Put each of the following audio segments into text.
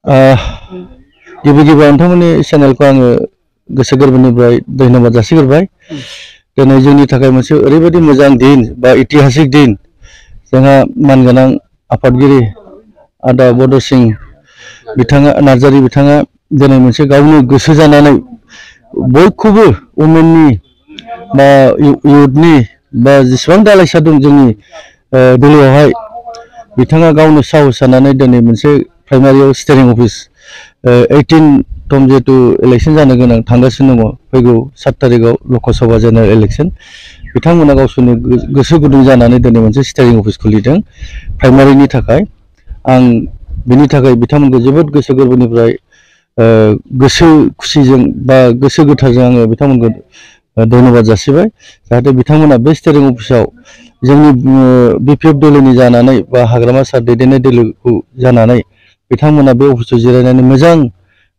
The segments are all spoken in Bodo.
गिबि गिबियाव नोंथांमोननि चेनेलखौ आङो गोसो गोरबोनिफ्राय धन्यबाद जासिग्रोबाय। दिनै जोंनि थाखाय मोनसे ओरैबायदि मोजां दिन बा ऐतिहासिक दिन, जोंहा मानगोनां आफादगिरि आदा बड' सिंह नार्जारी बिथाङा दिनै मोनसे गावनि गोसो जानानै बयखौबो वुमेननि बा इउथनि बा जेसेबां दालाइसा दं जोंनि दिल्लीयावहाय बिथाङा गावनो साहस जानानै दिनै मोनसे प्राइमारियाव स्टेरिं अफिस 18 जिहेतु इलेक्शन जानो गोनां थांगासिनो दङ, फैगौ 7 तारिखआव लकसभा जेनेरेल इलेक्शन, बिथांमोना गावसोरनि गोसो गुदुं जानानै दिनै मोनसे स्टेरिं अफिस खुलिदों प्राइमारिनि थाखाय। आं बिनि थाखाय बिथांमोनखौ जोबोद गोसो गोरबोनिफ्राय गोसो खुसिजों बा गोसो गोथारजों आङो बिथांमोनखौ धन्यबाद जासिबाय। जाहाथे बिथांमोना बे स्टेरिं अफिसाव जोंनि बिपिएफ दोलोनि जानानै बा हाग्रामा सार दैदेननाय दोलोखौ जानानै बिथांमोना बे अफिसाव जिरायनानै मोजां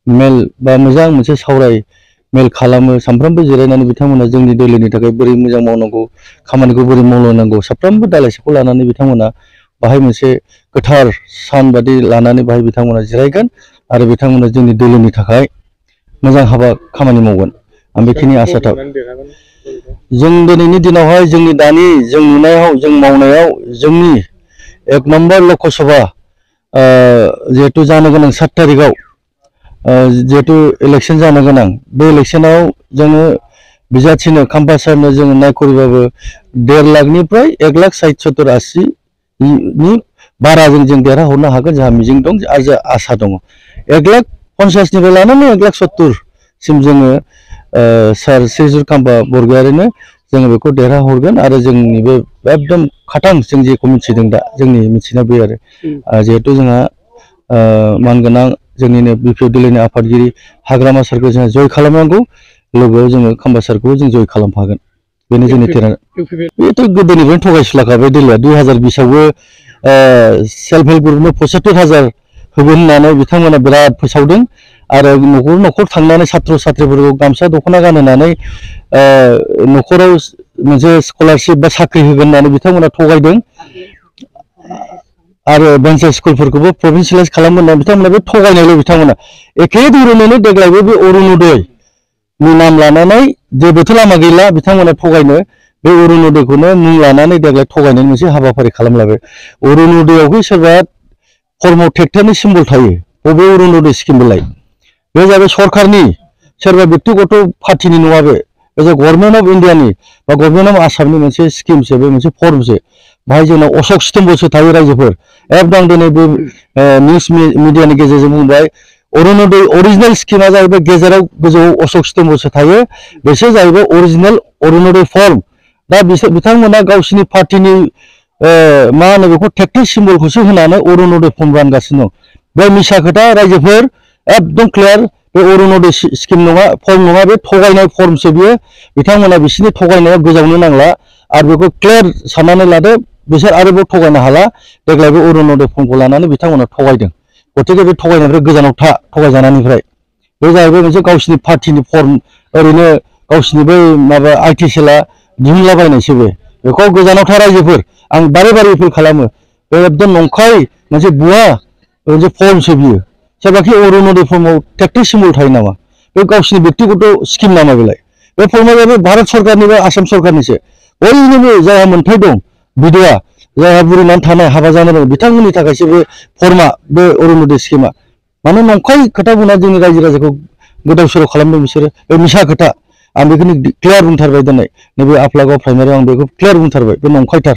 मेल बा मोजां मोनसे सावराय मेल खालामो। सानफ्रोमबो जिरायनानै बिथांमोना जोंनि दोलोनि थाखाय बोरै मोजां मावनांगौ, खामानिखौ बोरै मावलांनांगौ, साफ्रोमबो दालाइसाखौ लानानै बिथांमोना बाहाय मोनसे गोथार सान बादि लानानै बाहाय बिथांमोना जिरायगोन आरो बिथांमोना जोंनि दोलोनि थाखाय मोजां हाबा खामानि मावगोन। आं बेखिनि आसा थाबाय। जों दिनैनि दिनावहाय जोंनि दानि जों नुनायाव जों मावनायाव जोंनि 1 नम्बर लकसभा जिहेतु जानो गोनां 7 तारिखआव जिहेतु इलेक्शन जानो गोनां, बे इलेक्शनाव जोङो बिजाथिनो खाम्फा सारनो जोङो नायखरिबाबो 1.5 लाखनिफ्राय 1,60,70,80 नि बारा जों देरहाहरनो हागोन जोंहा मिजिं दं आरो आसा दङ। 1,50,000 निफ्राय लानानै 1,70,000 सिम जोङो सार श्रीजुत खाम्फा बरगयारिनो जोङो बेखौ देरहाहरगोन आरो जोंनि बे एकदम खाथां जों जेखौ मिथिदों दा जोंनि मिथिनाय बे आरो जिहेतु जोंहा मानगोनां जोंनिनो बिपिएफ दोलोनि आफादगिरि हाग्रामा सारखौ जोंहा जय खालामनांगौ, लोगोआव जोङो खाम्फा सारखौ जों जय खालामफागोन। बेनो जोंनि थिरांथा। बेथ' गोदोनिफ्रायनो थगायसुलाखाबाय दोलोआ। 2020 आवबो सेल्फ हेल्प ग्रुपनो 75,000 होगोन होननानै बिथांमोना बिराद फोसावदों आरो न'खर न'खर थांनानै सात्र साथ्रिफोरखौ गामसा दख'ना गानहोनानै न'खराव मोनसे स्कलारशिप बा साख्रि होगोन होननानै बिथांमोना थगायदों आरो भेन्सार स्कुलफोरखौबो प्रभिन्सियेलाइज खालामगोन होननानै बिथांमोना बे थगायनायल' बिथांमोना। एखे धोरोमैनो देग्लायबो बे अरुण'दयनि नाम लानानै जेबोथ' लामा गैला बिथांमोना थगायनो, बे अरुण'दयखौनो मुं लानानै देग्लाय थगायनायनि मोनसे हाबाफारि खालामलायबाय। अरुण'दयआवबो सोरबा फर्मआव ट्रेक्टरनि सिम्बल थायो, बबे अरुण'दय स्किम बेलाय? बे जाबाय सरकारनि, सोरबा बेक्तिगत पार्टिनि नङा। बे गभर्नमेन्ट अफ इन्डियानि बा गभर्नमेन्ट अफ आसामनि मोनसे स्किमसो, बे मोनसे फर्मसो। बाहाय जोंनाव अशक स्तम्भसो थायो रायजोफोर। एकदम दिनै बे निउस मिडियानि गेजेरजों बुंबाय अरुण'दय अरिजिनेल स्किमा जाहैबाय गेजेराव गोजौआव अशक स्तम्भसो थायो, बिसोर जाहैबाय अरिजिनेल अरुण'दय फर्म। दा बिथांमोना गावसिनि पार्टिनि मा होनो बेखौ ट्रेक्टर सिम्बलखौसो होनानै अरुण'दय फर्म रानगासिनो दं। बे मिसा खोथा रायजोफोर, एकदम क्लियार। बे अरुण'दय स्किम नङा, फर्म नङा, बे थगायनाय फर्मसो बियो। बिथांमोना बिसोरनि थगायनायाव गोजावनो नांला आरो बेखौ क्लियार साननानै लादो, बिसोर आरोबाव थगायनो हाला। देग्लायबो अरुण'दय फर्मखौ लानानै बिथांमोना थगायदों। गतिके बे थगायनायनिफ्राय गोजानाव था, थगायजानायनिफ्राय। बे जाहैबाय मोनसे गावसिनि पार्टिनि फर्म, ओरैनो गावसिनि बै माबा आइटि सेलआ दिहुनलाबायनायसो। बेखौ गोजानाव था रायजोफोर, आं बारे बारे एपिल खालामो। बे एकदम नंखाय मोनसे भुवा मोनसे फर्मसो बियो। सोरबाखि अरुण'दय फर्मआव ट्रेक्टर सिम्बल थायो नामा? बे गावसिनि बेक्तिगत स्किम नामा बेलाय? बे फर्मआ जाहैबाय भारत सरकारनि बा आसाम सरकारनिसो। बयनिबो जायहा मोन्थाय दं, बिधवा जायहा बुरिनानै थानाय, हाबा जानो रोङै, बिथांमोननि थाखायसो बे फर्मआ, बे अरुण'दय स्किमा। मानो नंखाय खोथा बुंनानै जोंनि रायजो राजाखौ गोदाव सोराव खालामदों बिसोरो। बे मिसा खोथा। आं बेखौनो क्लियार बुंथारबाय दिनै नैबे आफलागाव प्राइमारियाव आं बेखौ क्लियार बुंथारबाय, बे नंखायथार।